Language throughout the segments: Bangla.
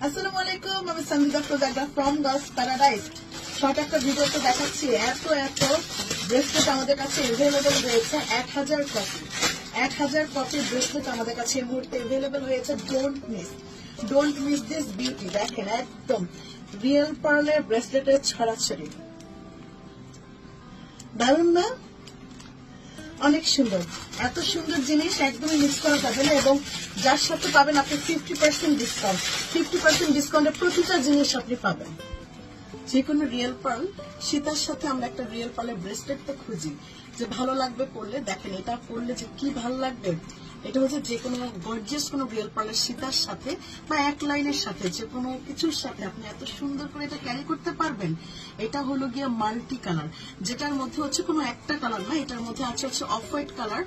আসসালামু আলাইকুম, আমি সন্দিদা প্রজাগা ফ্রম গার্লস প্যারাডাইস। শর্ট একটা ভিডিওতে দেখাচ্ছি এত ব্রেসলেট আমাদের কাছে এভেলেবেল রয়েছে। 1000 কপি 1000 কপি ব্রেসলেট আমাদের কাছে এই মুহূর্তে এভেলেবেল হয়েছে। Don't miss this beauty. দেখেন একদম রিয়েল পার্লের ব্রেসলেটের ছড়াছড়ি, দারুন না? অনেক সুন্দর। এত সুন্দর জিনিস একদমই মিস করা যাবে না। এবং যার সাথে পাবেন আপনি 50% ডিসকাউন্ট। 50% ডিসকাউন্টে প্রতিটা জিনিস আপনি পাবেন। যে কোনো রিয়েল পার্ল সীতার সাথে আমরা একটা রিয়েল পার্লের ব্রেসলেট তো খুঁজি যে ভালো লাগবে পরলে। দেখেন এটা পরলে যে কি ভালো লাগবে। এটা হচ্ছে যে কোনো গর্জিয়াস কোনো রিয়েল পার্লের সীতার সাথে বা এক লাইনের সাথে যে কোনো কিছুর সাথে আপনি এত সুন্দর করে এটা ক্যারি করতে পারবেন। এটা হলো গিয়ে মাল্টি কালার, যেটার মধ্যে হচ্ছে কোনো একটা কালার না, এটার মধ্যে আছে হচ্ছে off white colour,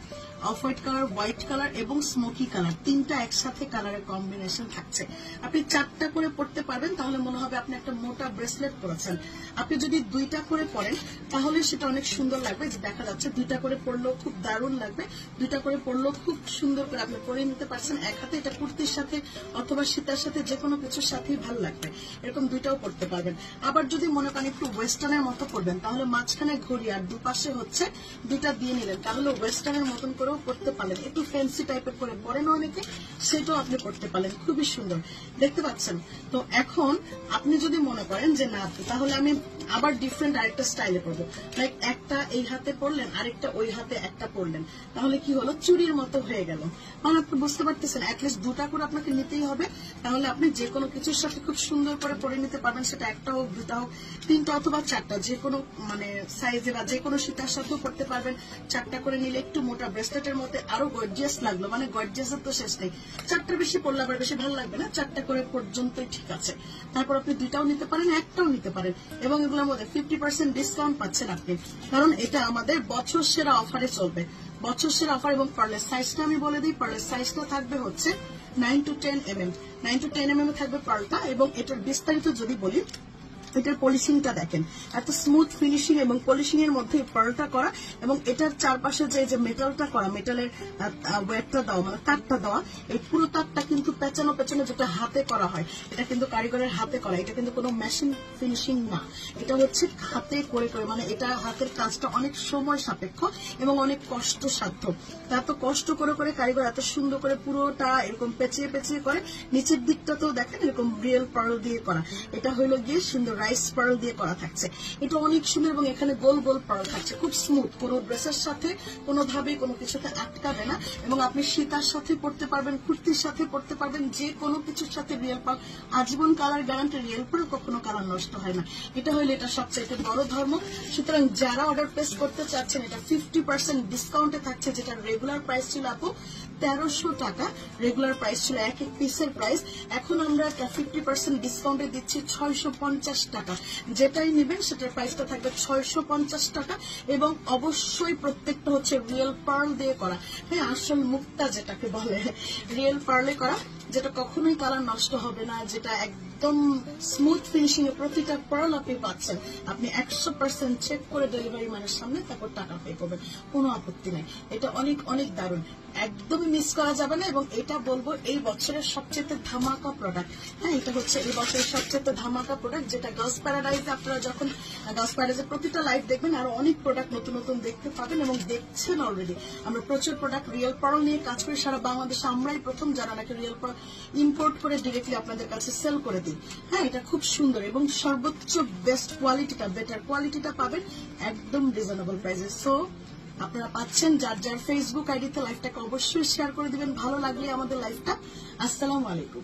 white colour এবং স্মোকি কালার, তিনটা একসাথে কালারের কম্বিনেশন থাকছে। আপনি 4টা করে পড়তে পারবেন, তাহলে মনে হবে আপনি একটা মোটা ব্রেসলেট পরেছেন। আপনি যদি 2টা করে পরেন তাহলে সেটা অনেক সুন্দর লাগবে। যে দেখা যাচ্ছে 2টা করে পরলেও খুব দারুণ লাগবে, 2টা করে পরলেও খুব সুন্দর করে আপনি পরে নিতে পারছেন। এক হাতে এটা কুর্তির সাথে অথবা সীতার সাথে যে কোনো কিছুর সাথেই ভালো লাগবে, এরকম 2টাও পরতে পারবেন। আবার যদি মনে করেন একটু ওয়েস্টার্নের মতো পরবেন তাহলে মাঝখানে ঘড়ি আর দুপাশে হচ্ছে 2টা দিয়ে নিলেন, তাহলে ওয়েস্টার্নের মতন করেও পড়তে পারলেন। একটু ফ্যান্সি টাইপের করে পরেন অনেকে, সেটাও আপনি পড়তে পারলেন। খুবই সুন্দর দেখতে পাচ্ছেন। তো এখন আপনি যদি মনে করেন যে না, তাহলে আমি আবার ডিফারেন্ট আরেকটা স্টাইলে পরবো, লাইক একটা এই হাতে পরলেন আরেকটা ওই হাতে একটা পরলেন, তাহলে কি হলো চুরির মতো হয়ে গেল। মানে আপনি বুঝতে পারতেছেন অ্যাটলিস্ট 2টা করে আপনাকে নিতেই হবে, তাহলে আপনি যে কোনো কিছুর সাথে খুব সুন্দর করে পরে নিতে পারবেন। সেটা একটা হোক, 2টা হোক, 3টা অথবা 4টা, যে কোনো মানে সাইজে বা যে কোনো সীতার সাথেও পড়তে পারবেন। 4টা করে নিলে একটু মোটা ব্রেসলেটের মধ্যে আরো গর্জিয়াস লাগলো, মানে গর্জিয়াসের তো শেষ নেই। 4টার বেশি পড়লে আবার বেশি ভালো লাগবে না, 4টা করে পর্যন্তই ঠিক আছে। তারপর আপনি 2টাও নিতে পারেন, একটাও নিতে পারেন, এবং এগুলোর মধ্যে 50% ডিসকাউন্ট পাচ্ছেন আপনি, কারণ এটা আমাদের বছর সেরা অফারে চলবে। বছর সেরা অফার। এবং পার্লের সাইজটা আমি বলে দিই, পার্লের সাইজটা থাকবে হচ্ছে 9 to 10 mm। 9 to 10 mm থাকবে পার্লটা। এবং এটার বিস্তারিত যদি বলি, এটার পলিশিংটা দেখেন, এত স্মুথ ফিনিশিং এবং পলিশিং এর মধ্যে পার্লটা করা, এবং এটার চারপাশে যে মেটালটা করা, মেটালের ওয়েটটা দেওয়া, মানে তারটা দেওয়া, এই পুরো তারটা কিন্তু পেঁচানো যেটা হাতে করা হয়, এটা কিন্তু কারিগরের হাতে করা, এটা কিন্তু কোনো মেশিন ফিনিশিং না, এটা হচ্ছে হাতে করে, মানে এটা হাতের কাজটা অনেক সময় সাপেক্ষ এবং অনেক কষ্টসাধ্য। এত কষ্ট করে কারিগর এত সুন্দর করে পুরোটা এরকম পেঁচিয়ে করে। নিচের দিকটাতেও দেখেন এরকম রিয়েল পার্ল দিয়ে করা, এটা হলো গিয়ে সুন্দর রাইস পার্ল দিয়ে করা থাকছে। এটা অনেক সুন্দর এবং এখানে গোল গোল পার্ল থাকছে, খুব স্মুথ, কোনো ড্রেসের সাথে কোনোভাবেই কোনো কিছুতে আটকাবে না। এবং আপনি সীতার সাথে পড়তে পারবেন, কুর্তির সাথে পড়তে পারবেন, যে কোনো কিছুর সাথে রিয়েল পার্ল আজীবন কালার গ্যারান্টি। রিয়েল পার্ল কখনো কালার নষ্ট হয় না, এটা হইলে এটা সবচেয়ে বড় ধর্ম। সুতরাং যারা অর্ডার প্লেস করতে চাচ্ছেন, এটা 50% ডিসকাউন্টে থাকছে, যেটা রেগুলার প্রাইস ছিল আপু 1300 টাকা, রেগুলার প্রাইস ছিল এক পিসের প্রাইস। এখন আমরা 50% ডিসকাউন্টে দিচ্ছি 650 টাকা। যেটাই নেবেন সেটার প্রাইসটা থাকবে 650 টাকা। এবং অবশ্যই প্রত্যেকটা হচ্ছে রিয়েল পার্ল দিয়ে করা, হ্যাঁ, আসল মুক্তা যেটাকে বলে, রিয়েল পার্লে করা, যেটা কখনোই কালার নষ্ট হবে না, যেটা একদম স্মুথ ফিনিশিং এ প্রতিটা পার্ল আপনি পাচ্ছেন। আপনি 100% চেক করে ডেলিভারি ম্যানের সামনে তারপর টাকা পে করবেন, কোনো আপত্তি নেই। এটা অনেক অনেক দারুণ, একদমই মিস করা যাবে না। এবং এটা বলবো এই বছরের সবচেয়ে ধামাকা প্রোডাক্ট। হ্যাঁ, এটা হচ্ছে এই বছরের সবচেয়ে ধামাকা প্রোডাক্ট, যেটা গার্লস প্যারাডাইজে আপনারা যখন গার্লস প্যারাডাইজে প্রতিটা লাইভ দেখবেন আরো অনেক প্রোডাক্ট নতুন নতুন দেখতে পাবেন, এবং দেখছেন অলরেডি। আমরা প্রচুর প্রোডাক্ট রিয়েল পার্ল নিয়ে কাজ করি সারা বাংলাদেশে, আমরাই প্রথম যারা নাকি রিয়েল পার্ল ইম্পোর্ট করে ডিরেক্টলি আপনাদের কাছে সেল করে দিই। হ্যাঁ, এটা খুব সুন্দর এবং সর্বোচ্চ বেস্ট কোয়ালিটিটা, বেটার কোয়ালিটিটা পাবেন একদম রিজনেবল প্রাইসে। সো আপনারা পাচ্ছেন। যার ফেসবুক আইডিতে লাইভটাকে অবশ্যই শেয়ার করে দিবেন, ভালো লাগলে আমাদের লাইভটা। আসসালামু আলাইকুম।